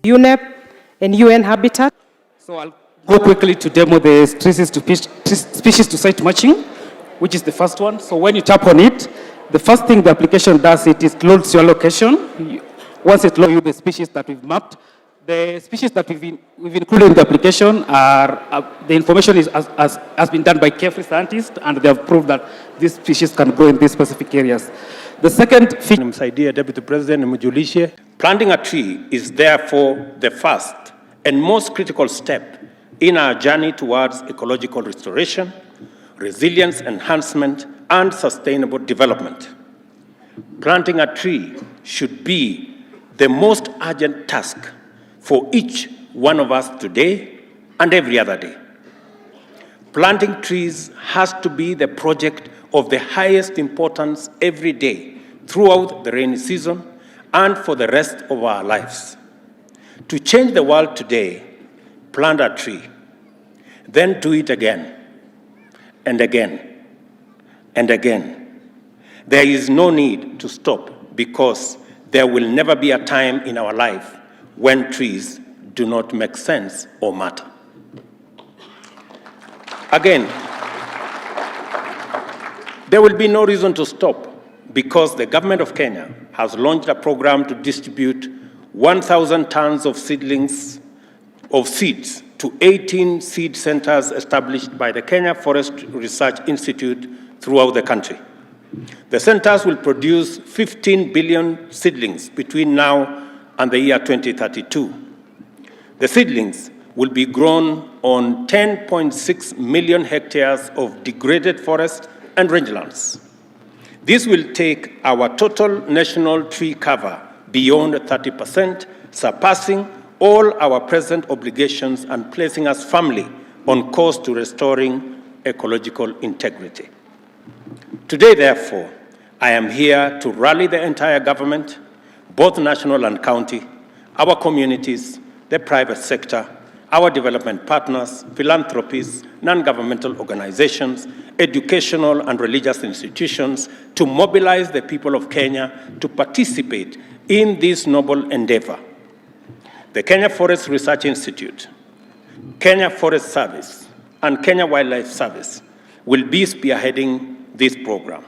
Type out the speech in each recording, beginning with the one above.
UNEP and UN Habitat. So I'll go quickly to demo the species to site matching, which is the first one. So when you tap on it, the first thing the application does, it loads your location. Once it loads you the species that we've mapped, the species that we've included in the application the information has been done by carefree scientists, and they have proved that these species can grow in these specific areas. The second feature, Deputy President Mujulishe. Planting a tree is therefore the first and most critical step in our journey towards ecological restoration, resilience enhancement, and sustainable development. Planting a tree should be the most urgent task for each one of us today and every other day. Planting trees has to be the project of the highest importance every day throughout the rainy season and for the rest of our lives. To change the world today, plant a tree, then do it again, and again, and again. There is no need to stop because there will never be a time in our life when trees do not make sense or matter. Again, there will be no reason to stop because the government of Kenya has launched a program to distribute 1,000 tons of seeds to 18 seed centers established by the Kenya Forest Research Institute throughout the country. The centers will produce 15 billion seedlings between now and the year 2032. The seedlings will be grown on 10.6 million hectares of degraded forest and rangelands. This will take our total national tree cover beyond 30%, surpassing all our present obligations and placing us firmly on course to restoring ecological integrity. Today, therefore, I am here to rally the entire government, both national and county, our communities, the private sector, our development partners, philanthropies, non-governmental organizations, educational and religious institutions to mobilize the people of Kenya to participate in this noble endeavor. The Kenya Forest Research Institute, Kenya Forest Service, and Kenya Wildlife Service will be spearheading this program.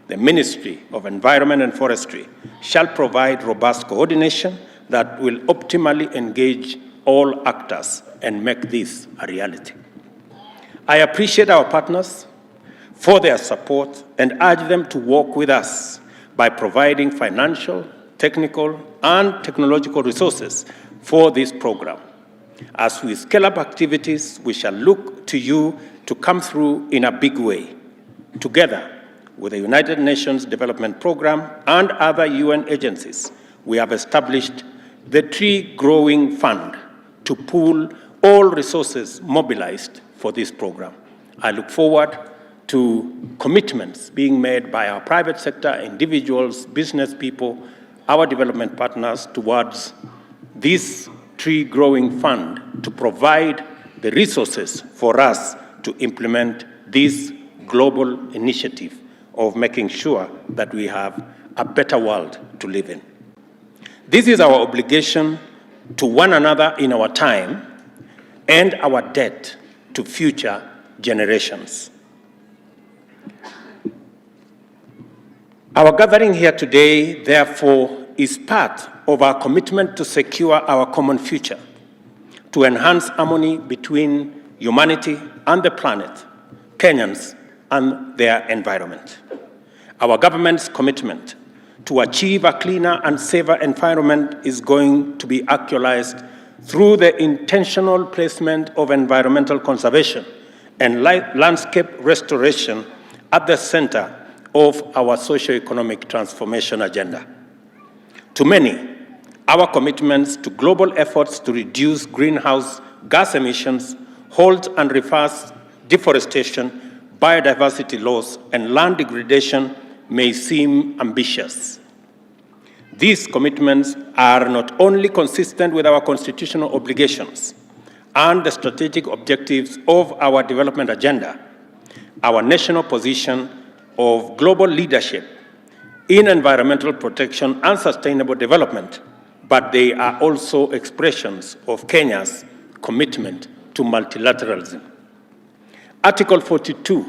The Ministry of Environment and Forestry shall provide robust coordination that will optimally engage all actors and make this a reality. I appreciate our partners for their support and urge them to work with us by providing financial, technical, and technological resources for this program. As we scale up activities, we shall look to you to come through in a big way. Together with the United Nations Development Program and other UN agencies, we have established the Tree Growing Fund to pool all resources mobilized for this program. I look forward to commitments being made by our private sector, individuals, business people, our development partners towards this Tree Growing Fund to provide the resources for us to implement this global initiative of making sure that we have a better world to live in. This is our obligation to one another in our time and our debt to future generations. Our gathering here today, therefore, is part of our commitment to secure our common future, to enhance harmony between humanity and the planet, Kenyans and their environment. Our government's commitment to achieve a cleaner and safer environment is going to be actualized through the intentional placement of environmental conservation and landscape restoration at the center of our socio-economic transformation agenda. To many, our commitments to global efforts to reduce greenhouse gas emissions, halt and reverse deforestation, biodiversity loss, and land degradation may seem ambitious. These commitments are not only consistent with our constitutional obligations and the strategic objectives of our development agenda, our national position of global leadership in environmental protection and sustainable development, but they are also expressions of Kenya's commitment to multilateralism. Article 42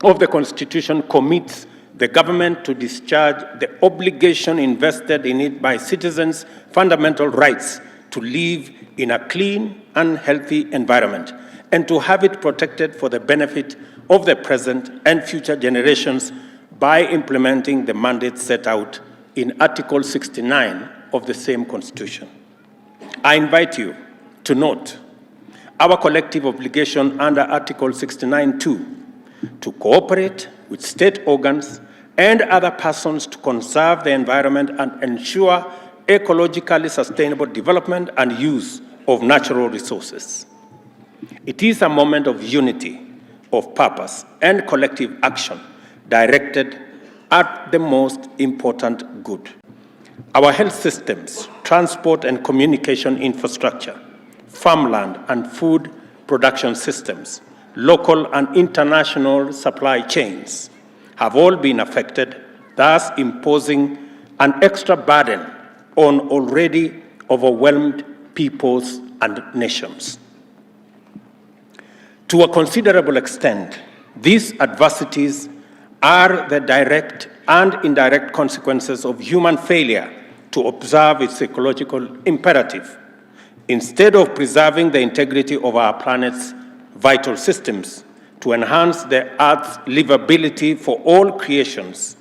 of the Constitution commits the government to discharge the obligation invested in it by citizens' fundamental rights to live in a clean and healthy environment and to have it protected for the benefit of the present and future generations by implementing the mandates set out in Article 69 of the same Constitution. I invite you to note our collective obligation under Article 69(2) to cooperate with state organs and other persons to conserve the environment and ensure ecologically sustainable development and use of natural resources. It is a moment of unity, of purpose, and collective action directed at the most important good. Our health systems, transport and communication infrastructure, farmland and food production systems, local and international supply chains have all been affected, thus imposing an extra burden on already overwhelmed peoples and nations. To a considerable extent, these adversities are the direct and indirect consequences of human failure to observe its ecological imperative. Instead of preserving the integrity of our planet's vital systems to enhance the Earth's livability for all creations,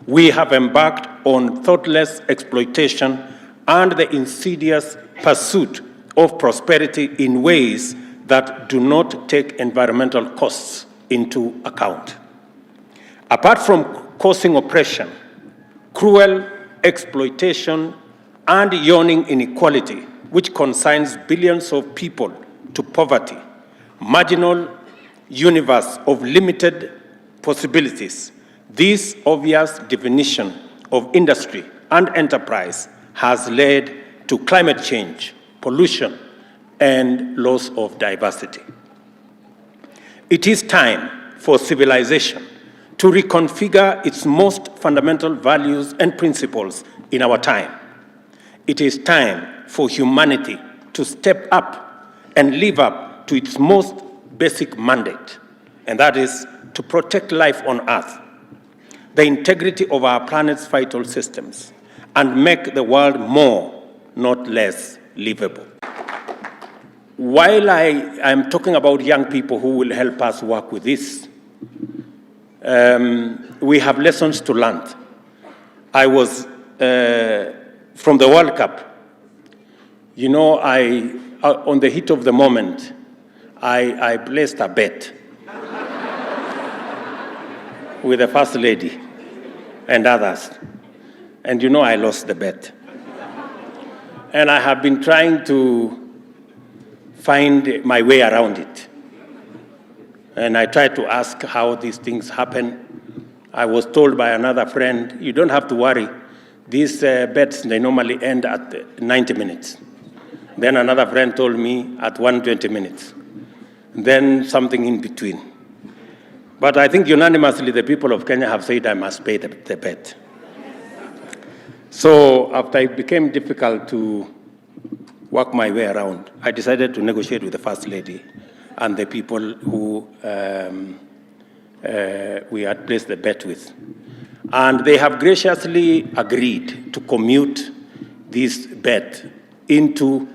we have embarked on thoughtless exploitation and the insidious pursuit of prosperity in ways that do not take environmental costs into account. Apart from causing oppression, cruel exploitation, and yawning inequality, which consigns billions of people to poverty, marginal universe of limited possibilities, this obvious definition of industry and enterprise has led to climate change, pollution, and loss of diversity. It is time for civilization to reconfigure its most fundamental values and principles in our time. It is time for humanity to step up and live up to its most basic mandate, and that is to protect life on Earth, the integrity of our planet's vital systems, and make the world more, not less, livable. While I am talking about young people who will help us work with this, we have lessons to learn. I was, from the World Cup, you know, on the heat of the moment, I placed a bet with the First Lady and others. And you know, I lost the bet. And I have been trying to find my way around it. And I tried to ask how these things happen. I was told by another friend, you don't have to worry. These bets, they normally end at 90 minutes. Then another friend told me at 120 minutes. Then something in between. But I think unanimously the people of Kenya have said I must pay the bet. So after it became difficult to work my way around, I decided to negotiate with the First Lady and the people who we had placed the bet with. And they have graciously agreed to commute this bet into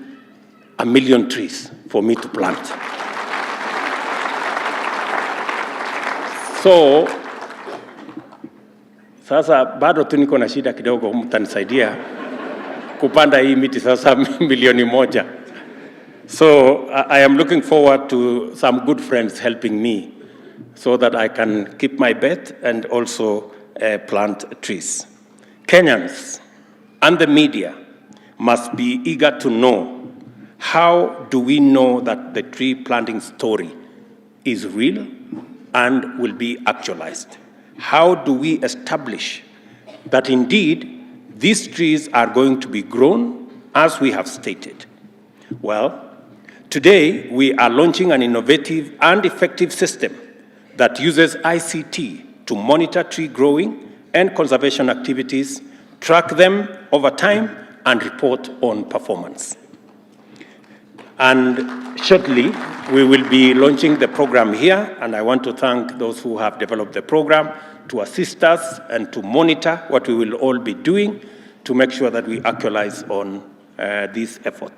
1 million trees for me to plant. So, sasa bado tu niko na shida kidogo, mtanisaidia kupanda hii miti sasa 1,000,000. So I am looking forward to some good friends helping me so that I can keep my bet and also plant trees. Kenyans and the media must be eager to know, how do we know that the tree planting story is real and will be actualized? How do we establish that indeed these trees are going to be grown as we have stated? Well, today we are launching an innovative and effective system that uses ICT to monitor tree growing and conservation activities, track them over time, and report on performance. And shortly, we will be launching the program here, and I want to thank those who have developed the program to assist us and to monitor what we will all be doing to make sure that we actualize on this effort.